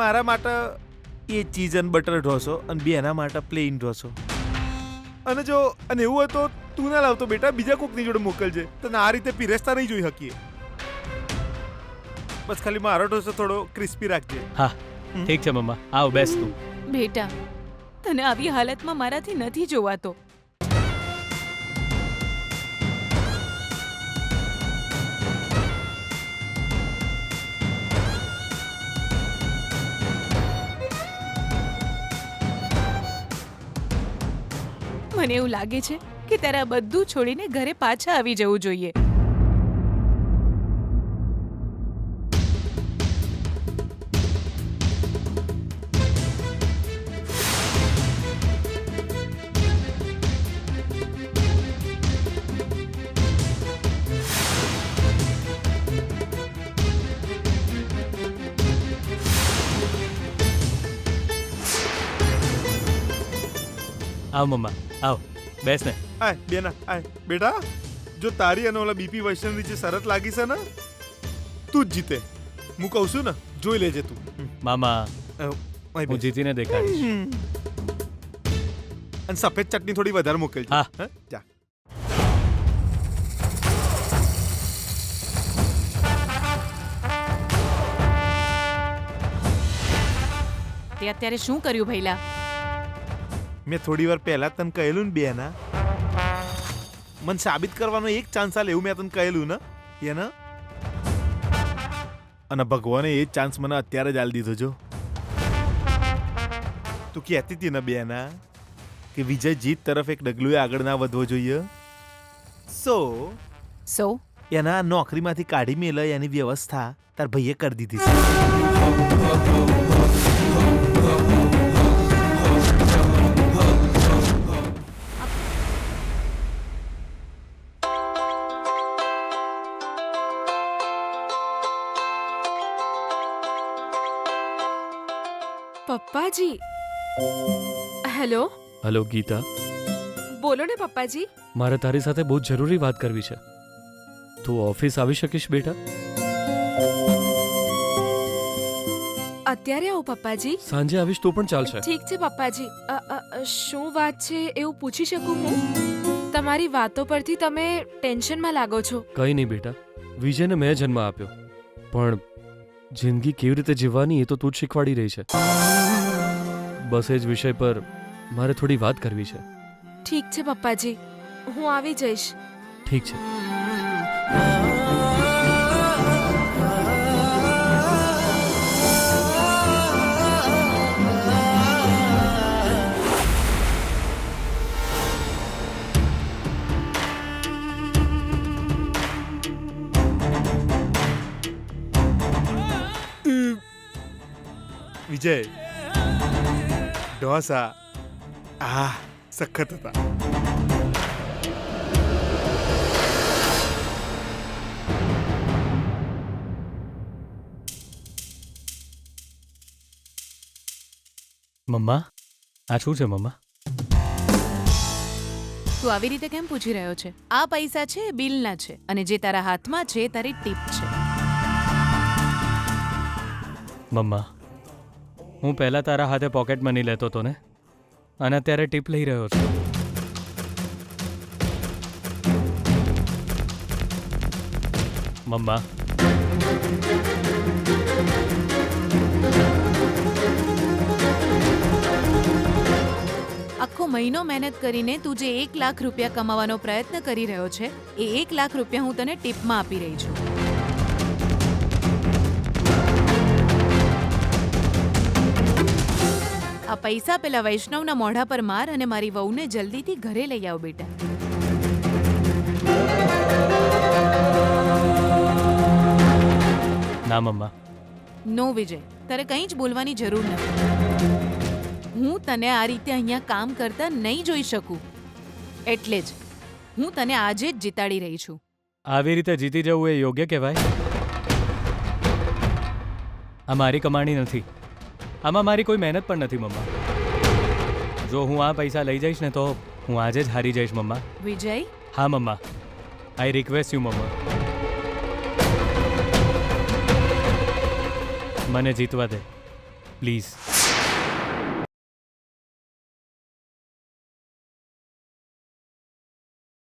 મારા માટે એ ચીઝ અને બટર ઢોસો અને બેના માટે પ્લેન ઢોસો. અને જો અને એવું હોય તો તું ના લાવતો બેટા, બીજા કોકની જોડે મોકલજે. તને આ રીતે પીરસતા નહીં જોઈ શકીએ. બસ ખાલી મારો ઢોસો થોડો ક્રિસ્પી રાખજે. હા ઠીક છે મમ્મા, આવ બેસ તું. બેટા, તને આવી હાલતમાં મારાથી નથી જોવાતો. મને એવું લાગે છે કે તારે આ બધું છોડીને ઘરે પાછા આવી જવું જોઈએ. આવ મમ્મા, આવ બેસ ને. આય બેના આય. બેટા, જો તારી અને ઓલા બીપી વૈષ્ણવની જે શરત લાગી છે ને, તું જ જીતે. હું કહું છું ને, જોઈ લેજે તું. મામા આય હું બેસ. જીતીને દેખાડીશ. અને સફેદ ચટણી થોડી વધારે મોકલજે. હા. જા. તે અત્યારે શું કર્યું ભૈલા? મેં થોડી વાર પહેલા તને કહેલું ને બેના, મને સાબિત કરવાનો એક ચાન્સ આલે એવું મેં તને કહેલું ને એના. અને ભગવાને એ જ ચાન્સ મને અત્યારે જ આલી દીધો. જો તું કહેતી હતી ને બેના કે વિજય જીત તરફ એક ડગલું આગળ ના વધવો જોઈએ, સો એના નોકરીમાંથી કાઢી મેલે એની વ્યવસ્થા તાર ભાઈએ કરી દીધી છે. પપ્પાજી, હેલો. હલો ગીતા, બોલો ને પપ્પાજી. મારે તારી સાથે બહુ જરૂરી વાત કરવી છે. તું ઓફિસ આવી શકીશ બેટા? અત્યારે આવો પપ્પાજી? સાંજે આવીશ તો પણ ચાલશે. ઠીક છે પપ્પાજી. શું વાત છે એવું પૂછી શકું હું? તમારી વાતો પરથી તમે ટેન્શનમાં લાગો છો. કંઈ નહીં બેટા, વિજયને મેં જન્મ આપ્યો, પણ જિંદગી કેવી રીતે જીવવાની એ તો તું જ શીખવાડી રહી છે. બસ એ જ વિષય પર મારે થોડી વાત કરવી છે. ઠીક છે પપ્પાજી, હું આવી જઈશ. ઠીક છે. વિજય, ઢોસા સખત હતા. મમ્મા, આ શું છે મમ્મા? તું આવી રીતે કેમ પૂછી રહ્યો છે? આ પૈસા છે એ બિલના છે, અને જે તારા હાથમાં છે એ તારી ટીપ છે. મમ્મા, હું પહેલા તારા હાથે પોકેટ મની લેતો હતો ને, અને અત્યારે ટીપ લઈ રહ્યો છું. મમ્મા, આખો મહિનો મહેનત કરીને તું જે 1 લાખ રૂપિયા કમાવાનો પ્રયત્ન કરી રહ્યો છે, એ 1 લાખ રૂપિયા હું તને ટીપમાં આપી રહી છું. આ પૈસા પેલા વૈષ્ણવના મોઢા પર માર અને મારી વહુને જલ્દીથી ઘરે લઈ આવ બેટા. ના મમ્મા. નો વિજય, તારે કંઈ જ બોલવાની જરૂર નથી. હું તને આ રીતે અહીંયા કામ કરતા નહીં જોઈ શકું, એટલે જ હું તને આજે જ જીતાડી રહી છું. આવી રીતે જીતી જવું એ યોગ્ય કહેવાય? આ મારી કમાણી નથી, આમાં મારી કોઈ મહેનત પણ નથી મમ્મા. જો હું આ પૈસા લઈ જઈશ ને તો હું આજે જ હારી જઈશ મમ્મા. વિજય, હા મમ્મા, આઈ રિક્વેસ્ટ યુ મમ્મા, મને જીતવા દે. પ્લીઝ.